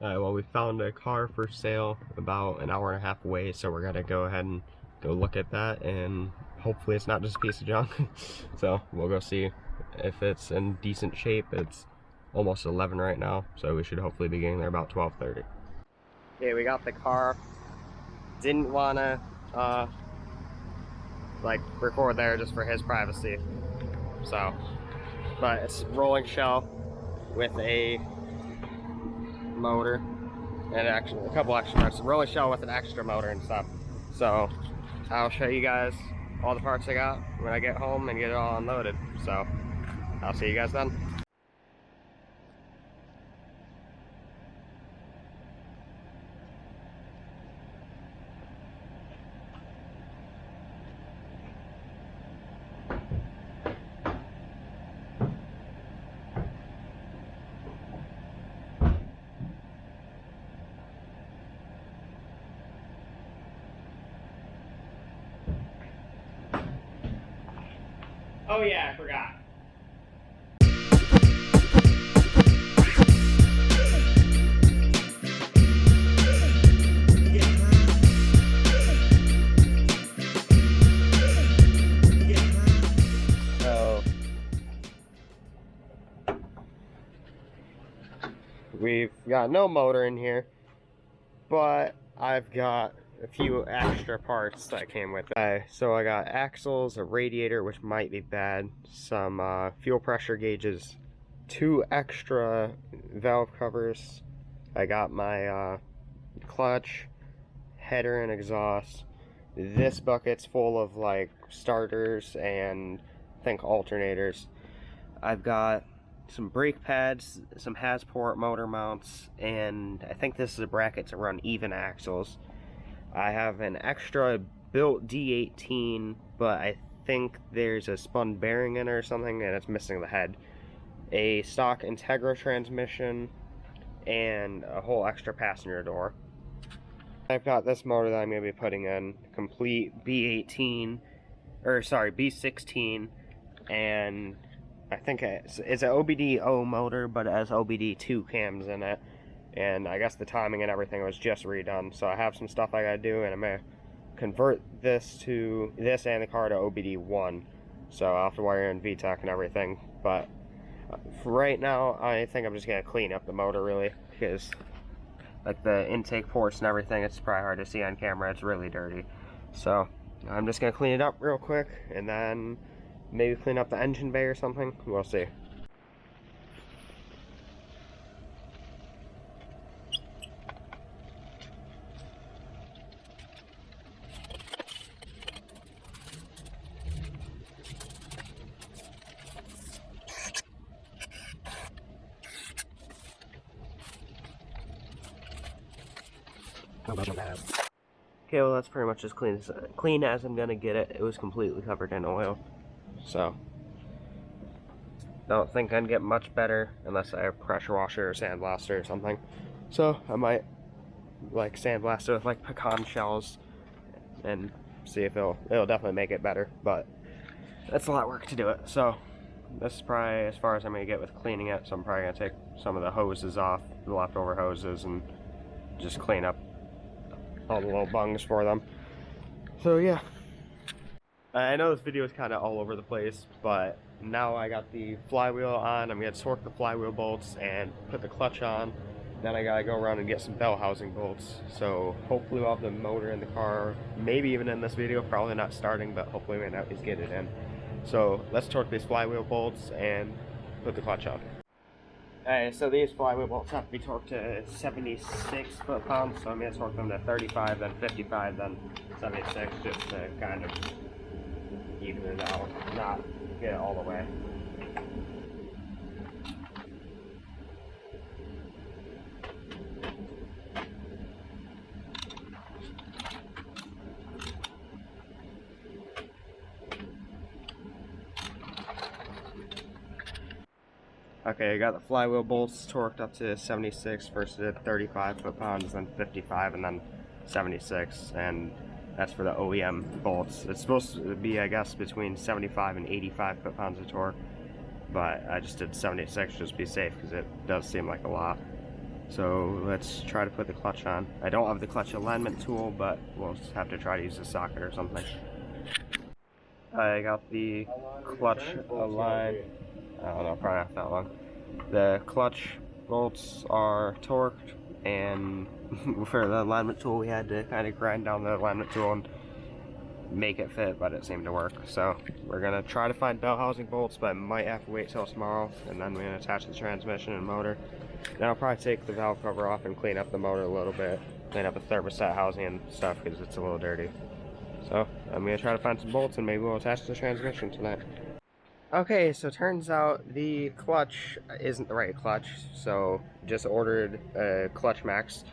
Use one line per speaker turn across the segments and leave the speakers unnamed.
Alright, well, we found a car for sale about an hour and a half away, so we're gonna go ahead and go look at that, and hopefully it's not just a piece of junk. So we'll go see if it's in decent shape. It's almost 11 right now, so we should hopefully be getting there about 12:30. Okay, we got the car. Didn't wanna like record there just for his privacy. So, but it's rolling shell with a motor and actually a couple extra parts. Rolling shell with an extra motor and stuff. So I'll show you guys all the parts I got when I get home and get it all unloaded. So I'll see you guys then. Oh yeah, I forgot. So we've got no motor in here, but I've got a few extra parts that came with it. So I got axles, a radiator, which might be bad, some fuel pressure gauges, 2 extra valve covers. I got my clutch, header and exhaust. This bucket's full of like starters and I think alternators. I've got some brake pads, some Hasport motor mounts, and I think this is a bracket to run even axles. I have an extra built D18, but I think there's a spun bearing in it or something and it's missing the head. A stock Integra transmission, and a whole extra passenger door. I've got this motor that I'm going to be putting in, complete B16, and I think it's an OBD-O motor, but it has OBD2 cams in it, and I guess the timing and everything was just redone, so I have some stuff I gotta do, and I'm going to convert this and the car to OBD1, so I'll have to wire in VTEC and everything, but for right now, I think I'm just going to clean up the motor, really, because like the intake ports and everything, it's probably hard to see on camera, it's really dirty. So I'm just going to clean it up real quick, and then maybe clean up the engine bay or something, we'll see. Okay, well that's pretty much as clean as I'm gonna get it. It was completely covered in oil, so don't think I'd get much better unless I have pressure washer or sandblaster or something. So I might like sandblast it with like pecan shells and see if it'll definitely make it better, but that's a lot of work to do it. So this is probably as far as I'm gonna get with cleaning it. So I'm probably gonna take some of the hoses off, the leftover hoses, and just clean up all the little bungs for them. So yeah, I know this video is kind of all over the place, but now I got the flywheel on. I'm gonna torque the flywheel bolts and put the clutch on. Then I gotta go around and get some bell housing bolts. So hopefully we'll have the motor in the car, maybe even in this video, probably not starting, but hopefully we can at least get it in. So let's torque these flywheel bolts and put the clutch on. Alright, so these flywheel bolts have to be torqued to 76 foot-pounds, so I'm going to torque them to 35, then 55, then 76, just to kind of even it out, not get it all the way. Okay, I got the flywheel bolts torqued up to 76, first at 35 foot-pounds, then 55, and then 76, and that's for the OEM bolts. It's supposed to be, I guess, between 75 and 85 foot-pounds of torque, but I just did 76 just to be safe, because it does seem like a lot. So let's try to put the clutch on. I don't have the clutch alignment tool, but we'll just have to try to use a socket or something. I got the clutch aligned. I don't know, probably not that long. The clutch bolts are torqued, and for the alignment tool we had to kind of grind down the alignment tool and make it fit, but it seemed to work. So we're gonna try to find bell housing bolts, but I might have to wait till tomorrow, and then we're gonna attach the transmission and motor. Then I'll probably take the valve cover off and clean up the motor a little bit, clean up the thermostat housing and stuff because it's a little dirty. So I'm gonna try to find some bolts and maybe we'll attach the transmission tonight. Okay, so turns out the clutch isn't the right clutch, so just ordered a Clutch Max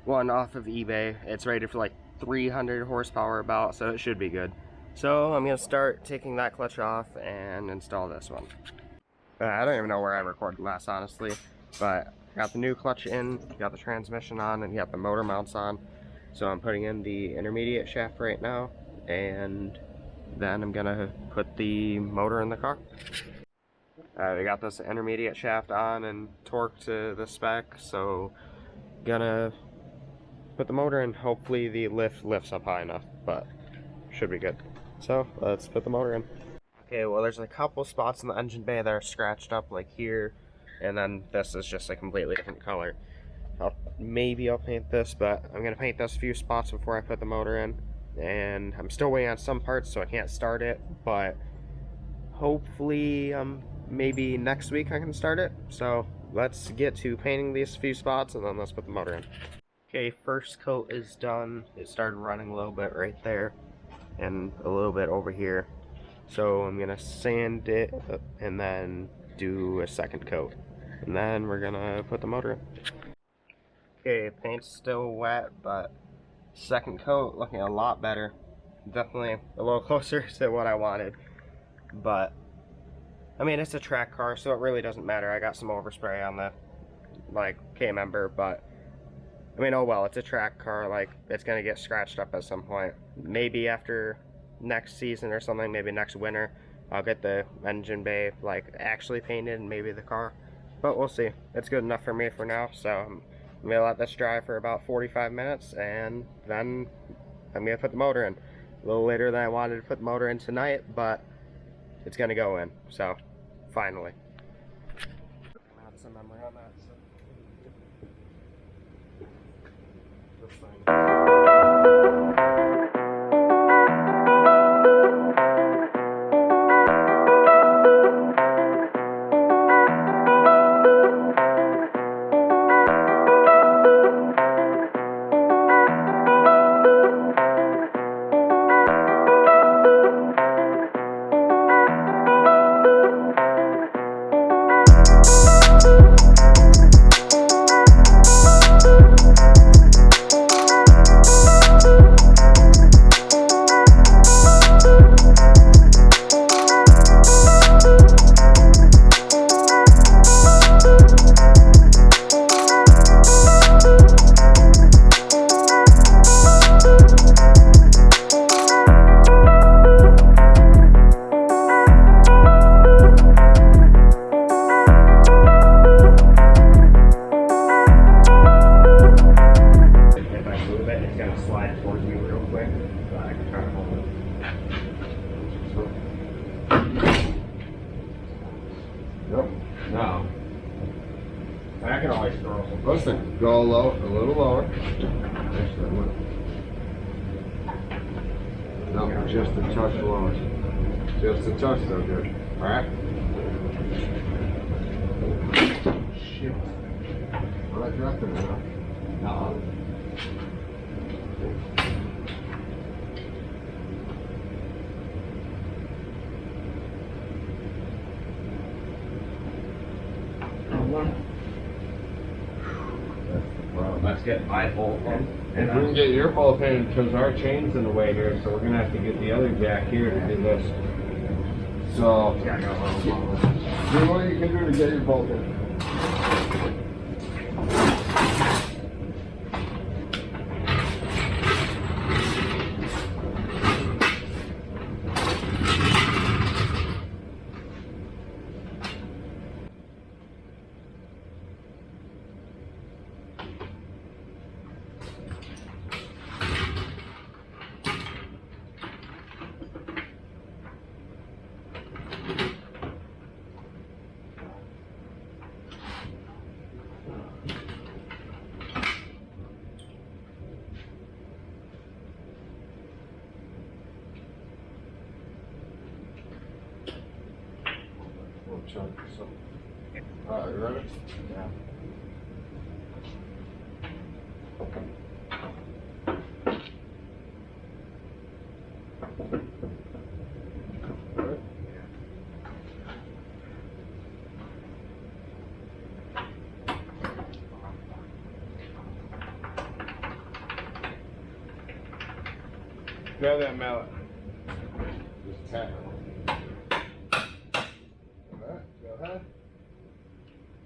one off of eBay. It's rated for like 300 horsepower about, so it should be good. So I'm gonna start taking that clutch off and install this one. I don't even know where I recorded last, honestly, but got the new clutch in, got the transmission on, and got the motor mounts on. So I'm putting in the intermediate shaft right now, and then I'm gonna put the motor in the car. We got this intermediate shaft on and torqued to the spec, so gonna put the motor in. Hopefully the lift lifts up high enough, but should be good. So let's put the motor in. Okay, well there's a couple spots in the engine bay that are scratched up, like here, and then this is just a completely different color. Maybe I'll paint this, but I'm gonna paint those few spots before I put the motor in. And I'm still waiting on some parts, so I can't start it, but hopefully maybe next week I can start it. So let's get to painting these few spots and then let's put the motor in. Okay, first coat is done. It started running a little bit right there and a little bit over here, so I'm gonna sand it and then do a second coat, and then we're gonna put the motor in. Okay, paint's still wet, but second coat looking a lot better. Definitely a little closer to what I wanted, but I mean it's a track car, so it really doesn't matter. I got some overspray on the K-member, but I mean, oh well, it's a track car. Like, it's gonna get scratched up at some point. Maybe after next season or something, maybe next winter, I'll get the engine bay actually painted and maybe the car, but we'll see. It's good enough for me for now, so I'm gonna let this dry for about 45 minutes, and then I'm gonna put the motor in. A little later than I wanted to put the motor in tonight, but it's gonna go in, so finally. I have some memory on that, so. This thing.
No.
I can always throw some.
Listen, go low, a little lower. No, just a touch lower. Just a touch, though, good. All right. Shit. Well, I dropped it now. No.
Let's get my bolt in.
And we can get your bolt in because our chain's in the way here, so we're gonna have to get the other jack here to do this. So, see what you can do to get your bolt in. chunky. So, all right, you ready?
Yeah.
All right. Grab that mallet. Just tap it. Alright, go ahead.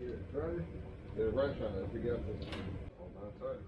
Get it ready. Get a wrench on it if you get this. Hold on tight.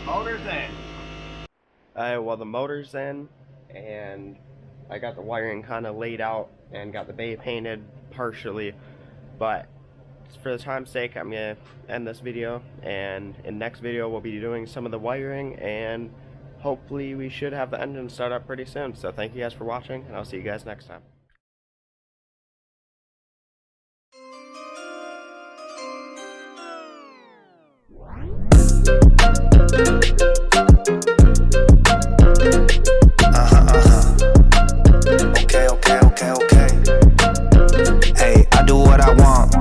Motor's in. Well, the motor's in, and I got the wiring kind of laid out and got the bay painted partially, but for the time's sake, I'm gonna end this video, and in next video we'll be doing some of the wiring, and hopefully we should have the engine start up pretty soon. So thank you guys for watching, and I'll see you guys next time.
Okay. Hey, I do what I want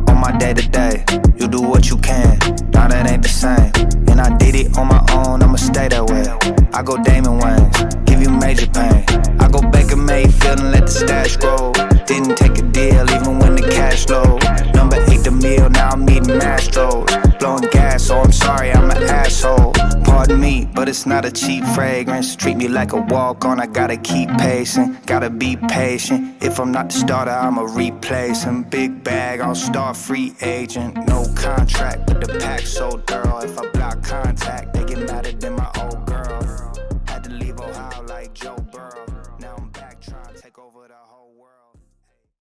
on my day to day. You do what you can, now that ain't the same. And I did it on my own, I'ma stay that way. I go Damon Wayans, give you major pain. I go Baker Mayfield and let the stash grow. Didn't take a deal even when the cash low. Number 8 the meal, now I'm eating Mastros. Blowing gas, so I'm sorry, I'm an asshole. Pardon me, but it's not a cheap fragrance. Treat me like a walk-on, I gotta keep pacing. Gotta be patient, if I'm not the starter, I'ma replace him. Big bag, all-star free agent. No contract, but the pack so thorough. If I block contact, they get madder than my old girl. Had to leave Ohio like Joe Burrow. Now I'm back trying to take over the whole world.